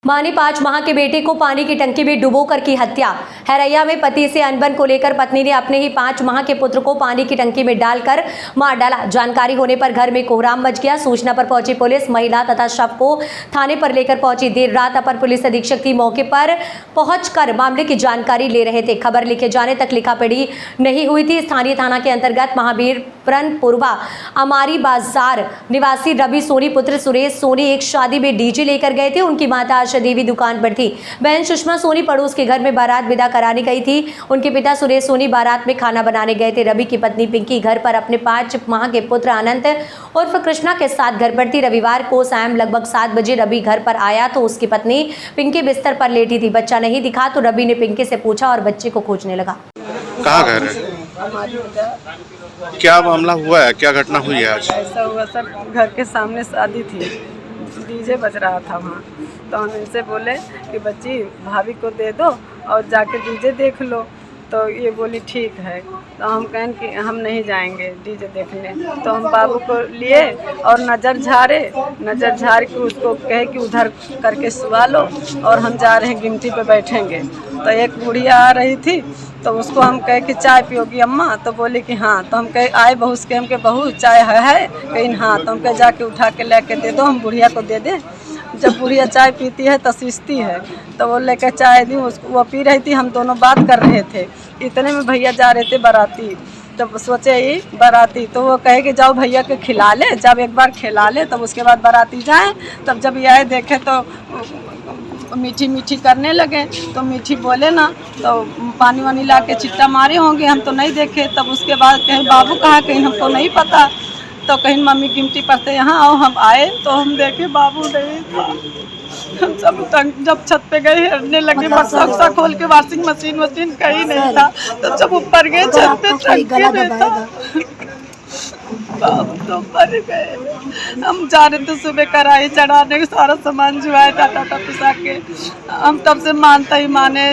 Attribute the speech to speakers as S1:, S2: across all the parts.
S1: मां ने 5 माह के बेटे को पानी की टंकी में डुबोकर की हत्या। हैरैया में पति से अनबन को लेकर पत्नी ने अपने ही 5 माह के पुत्र को पानी की टंकी में डालकर मार डाला। जानकारी होने पर घर में कोहराम मच गया। सूचना पर पहुंची पुलिस महिला तथा शव को थाने पर लेकर पहुंची। देर रात अपर पुलिस अधीक्षक की मौके पर पहुंचकर मामले की जानकारी ले रहे थे। खबर लिखे जाने तक लिखापढ़ी नहीं हुई थी। स्थानीय थाना के अंतर्गत महावीरपुरन पूर्वा अमारी बाजार निवासी रवि सोनी पुत्र सुरेश सोनी एक शादी में डीजे लेकर गए थे। उनकी माता देवी दुकान पर थी। बहन सुषमा सोनी पड़ोस के घर में बारात विदा कराने गई थी। उनके पिता सुरेश सोनी बारात में खाना बनाने गए थे। रवि की पत्नी पिंकी घर पर अपने 5 माह के पुत्र अनंत उर्फ कृष्णा के साथ घर पर थी। रविवार को शाम लगभग 7 बजे रवि घर पर आया तो उसकी पत्नी पिंकी बिस्तर पर लेटी थी। बच्चा नहीं दिखा तो रवि ने पिंकी से पूछा और बच्चे को खोजने लगा।
S2: कहाँ घर है? क्या मामला हुआ है? क्या घटना हुई है आज?
S3: ऐसा हुआ सर, घर के सामने शादी थी, डीजे बज रहा था वहाँ, तो हम इनसे बोले कि बच्ची भाभी को दे दो और जाके डीजे देख लो। तो ये बोली ठीक है। तो हम कहें कि हम नहीं जाएंगे डीजे देखने। तो हम बाबू को लिए और नज़र झाड़ के उसको कहे कि उधर करके सुला लो और हम जा रहे हैं गिनती पे बैठेंगे। तो एक बुढ़िया आ रही थी तो उसको हम कहे कि चाय पियोगी अम्मा? तो बोली कि हाँ। तो हम कहे आए बहू के, हम के बहू चाय है? कहीं हाँ। तो हम कहे जाके उठा के लेके दे दो, हम बुढ़िया को दे दें। जब बुढ़िया चाय पीती है तो सींचती है, तो वो लेकर चाय दी उसको, वो पी रही थी, हम दोनों बात कर रहे थे। इतने में भैया जा रहे थे बाराती। तब सोचे ही बाराती, तो वो कहे कि जाओ भैया के खिला ले। जब एक बार खिला ले तब उसके बाद बाराती जाए। तब जब ये आए देखे तो मीठी मीठी करने लगे। तो मीठी बोले ना तो पानी वानी ला के चिट्टा मारे होंगे, हम तो नहीं देखे। तब उसके बाद कहीं बाबू कहाँ, कहीं हमको नहीं पता। तो कहीं मम्मी गिनती पढ़ते यहाँ आओ, हम आए तो हम देखे बाबू नहीं था। हम सब जब छत पे गए हिरने लगे, बक्सा खोल के वॉशिंग मशीन कहीं नहीं था। तो जब ऊपर गए छत पे टंकी में था, बाबू तो मर गए। हम जा रहे थे सुबह कढ़ाई चढ़ाने, सारा सामान जुआए टाटा पिसा के। हम तब से मानता ही माने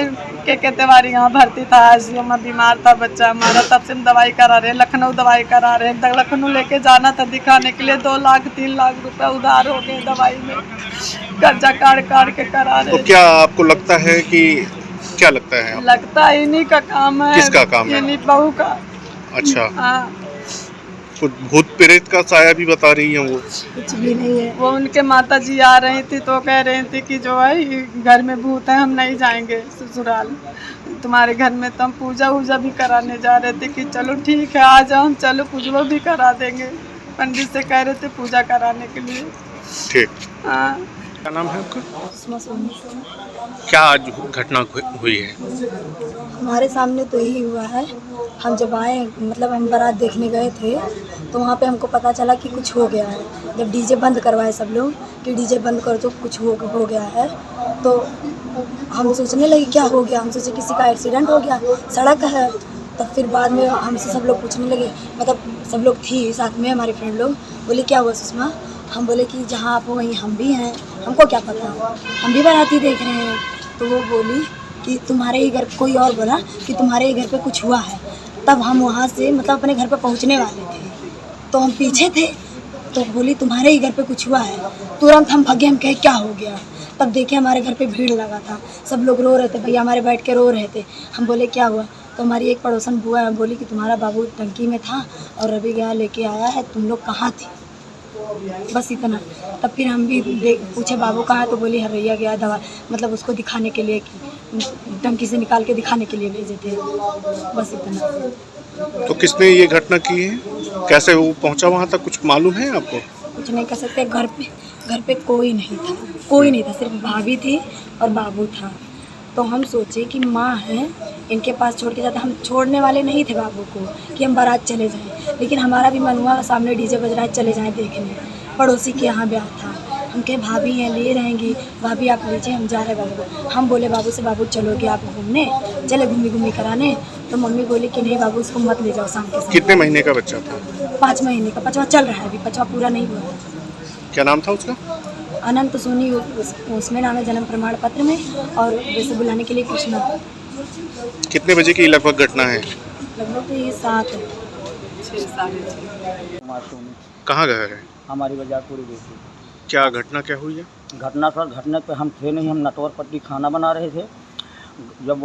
S3: के तिवारी यहाँ भर्ती था। आईसीयू में बीमार था बच्चा हमारा, तब से हम दवाई करा रहे, लखनऊ दवाई करा रहे। एकदम लखनऊ लेके जाना था दिखाने के लिए, 2 लाख 3 लाख रुपए उधार हो गए दवाई में, कर्जा काट के करा रहे।
S2: तो क्या आपको लगता है कि क्या लगता है?
S3: लगता है इन्हीं का काम है।
S2: किसका काम है?
S3: इन्हीं बहू का।
S2: अच्छा,
S3: हाँ।
S2: कुछ भूत प्रेत का साया भी बता रही है वो?
S3: कुछ भी नहीं है। वो उनके माता जी आ रही थी तो कह रही थी कि जो है घर में भूत है, हम नहीं जाएंगे ससुराल तुम्हारे घर में। तो हम पूजा वूजा भी कराने जा रहे थे कि चलो ठीक है आ जाओ, हम चलो पूजा भी करा देंगे। पंडित से कह रहे थे पूजा कराने के लिए।
S2: ठीक।
S3: हाँ।
S2: क्या नाम है आपका? क्या आज घटना हुई है?
S4: हमारे सामने तो यही हुआ है। हम जब आए, मतलब हम बारात देखने गए थे तो वहाँ पे हमको पता चला कि कुछ हो गया है। जब डीजे बंद करवाए सब लोग कि डीजे बंद करो तो कुछ हो गया है, तो हम सोचने लगे क्या हो गया। हम सोचे किसी का एक्सीडेंट हो गया, सड़क है। तब फिर बाद में हमसे सब लोग पूछने लगे, मतलब सब लोग थी साथ में हमारे फ्रेंड लोग। बोले क्या हुआ सुषमा? हम बोले कि जहाँ आप हो वहीं हम भी हैं, हमको क्या पता, हम भी बाराती देख रहे हैं। तो वो बोली कि तुम्हारे ही घर, कोई और बोला कि तुम्हारे ही घर पे कुछ हुआ है। तब हम वहाँ से मतलब अपने घर पे पहुँचने वाले थे, तो हम पीछे थे। तो बोली तुम्हारे ही घर पे कुछ हुआ है। तुरंत हम भागे, हम कहे क्या हो गया। तब देखे हमारे घर पे भीड़ लगा था, सब लोग रो रहे थे, भैया हमारे बैठ के रो रहे थे। हम बोले क्या हुआ? तो हमारी एक पड़ोसन बुआ बोली कि तुम्हारा बाबू टंकी में था और रवि गया लेके आया है, तुम लोग कहाँ थी? बस इतना। तब फिर हम भी पूछे बाबू कहाँ, तो बोली हैरैया गया दवा, मतलब उसको दिखाने के लिए, टंकी से निकाल के दिखाने के लिए भेजे थे। बस इतना।
S2: तो किसने ये घटना की है? कैसे वो पहुंचा वहां तक, कुछ मालूम है आपको?
S4: कुछ नहीं कर सकते। घर पे कोई नहीं था, सिर्फ भाभी थी और बाबू था। तो हम सोचे कि माँ है, इनके पास छोड़ के जाते। हम छोड़ने वाले नहीं थे बाबू को कि हम बारात चले जाएं, लेकिन हमारा भी मन हुआ सामने डीजे बज रहा है चले जाएं देखने। पड़ोसी के यहाँ ब्याह था, हम कहे भाभी हैं ले रहेंगी, भाभी आप लीजिए हम जा रहे बाबू को। हम बोले बाबू से बाबू चलोगे आप घूमने, चले घूमी कराने। तो मम्मी बोली कि नहीं बाबू उसको मत ले जाओ शाम के समय।
S2: कितने महीने का बच्चा था?
S4: 5 महीने का, 5वां चल रहा है अभी, 5वां पूरा नहीं हुआ।
S2: क्या नाम था उसका?
S4: अनंत सोनी, उसमें नाम है जन्म प्रमाण पत्र में, और वैसे बुलाने के लिए कृष्णा।
S2: कितने बजे की लगभग घटना है?
S4: लगभग तो ये 7
S2: कहाँ घर है?
S5: हमारी बाजार पूरी देखी।
S2: क्या घटना क्या हुई है?
S5: घटना सर, घटना पे हम थे नहीं, हम नटवर पट्टी खाना बना रहे थे। जब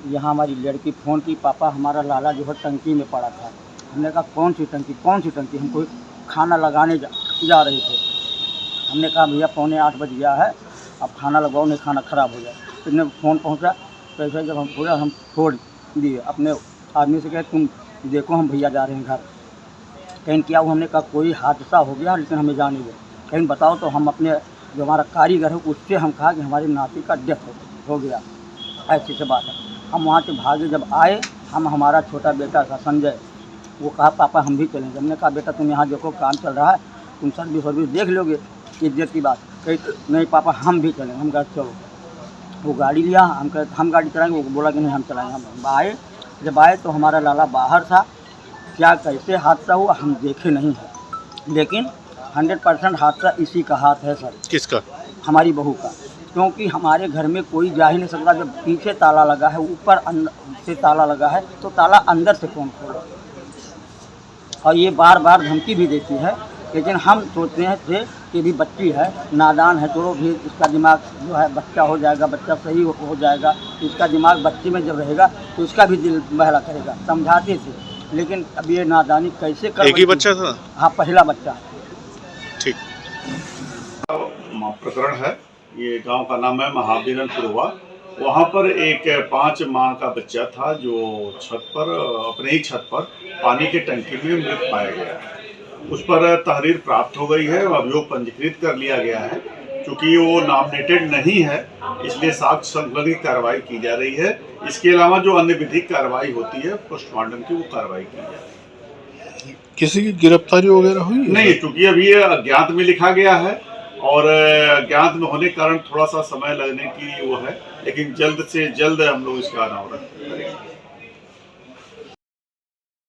S5: यहाँ हमारी लड़की फ़ोन की, पापा हमारा लाला जो है टंकी में पड़ा था। हमने कहा कौन सी टंकी? हम कोई खाना लगाने जा रहे थे। हमने कहा भैया 7:45 बज गया है, अब खाना लगाओ, नहीं खाना ख़राब हो जाए। इतने फ़ोन पहुँचा, तो ऐसे जब हम पूरा हम छोड़ दिए, अपने आदमी से कहे तुम देखो हम भैया जा रहे हैं घर। कहीं क्या हुआ? हमने कहा कोई हादसा हो गया, लेकिन हमें जाने दो, कहीं बताओ। तो हम अपने जो हमारा कारीगर है उससे हम कहा कि हमारी नाती का डेथ हो गया, ऐसी से बात है। हम वहाँ से भागे, जब आए हम, हमारा छोटा बेटा था संजय, वो कहा पापा हम भी चलेंगे। हमने कहा बेटा तुम यहाँ देखो काम चल रहा है, तुम सर्विस देख लोगे, इज्जत की बात। कही नहीं पापा हम भी चलेंगे। हम कहा चलो। वो गाड़ी लिया, हम कहे हम गाड़ी चलाएंगे, वो बोला कि नहीं हम चलाएंगे। हम आए, जब आए तो हमारा लाला बाहर था। क्या कैसे हादसा हुआ हम देखे नहीं है, लेकिन 100% हादसा इसी का हाथ है सर।
S2: किसका? हमारी
S5: बहू का, क्योंकि हमारे घर में कोई जा ही नहीं सकता। जब पीछे ताला लगा है, ऊपर से ताला लगा है, तो ताला अंदर से कौन खोला? और ये बार बार धमकी भी देती है, लेकिन हम सोचते हैं थे कि भी बच्ची है, नादान है, चलो भी इसका दिमाग जो है बच्चा हो जाएगा, बच्चा सही हो जाएगा। इसका दिमाग बच्चे में जब रहेगा तो इसका भी दिल बहला करेगा, समझाते थे। लेकिन अब ये नादानी कैसे कर?
S2: एक ही बच्चा था?
S5: हाँ, पहला बच्चा।
S2: ठीक।
S6: प्रकरण है, ये गांव का नाम है महावीरनपुरवा। वहाँ पर एक 5 माह का बच्चा था जो छत पर, अपने ही छत पर पानी की टंकी में मृत पाया गया। उस पर तहरीर प्राप्त हो गई है, अभियोग पंजीकृत कर लिया गया है। चूँकि वो नॉमिनेटेड नहीं है, इसलिए साक्ष्य संकलन की कार्रवाई की जा रही है। इसके अलावा जो अन्य विधिक कार्रवाई होती है पोस्टमार्टम की, वो कार्रवाई की जा रही है।
S2: किसी की गिरफ्तारी वगैरह हुई
S6: नहीं, चूँकि अभी ये अज्ञात में लिखा गया है और अज्ञात में होने के कारण थोड़ा सा समय लगने की वो है, लेकिन जल्द से जल्द हम लोग इसका अनावरण करेंगे।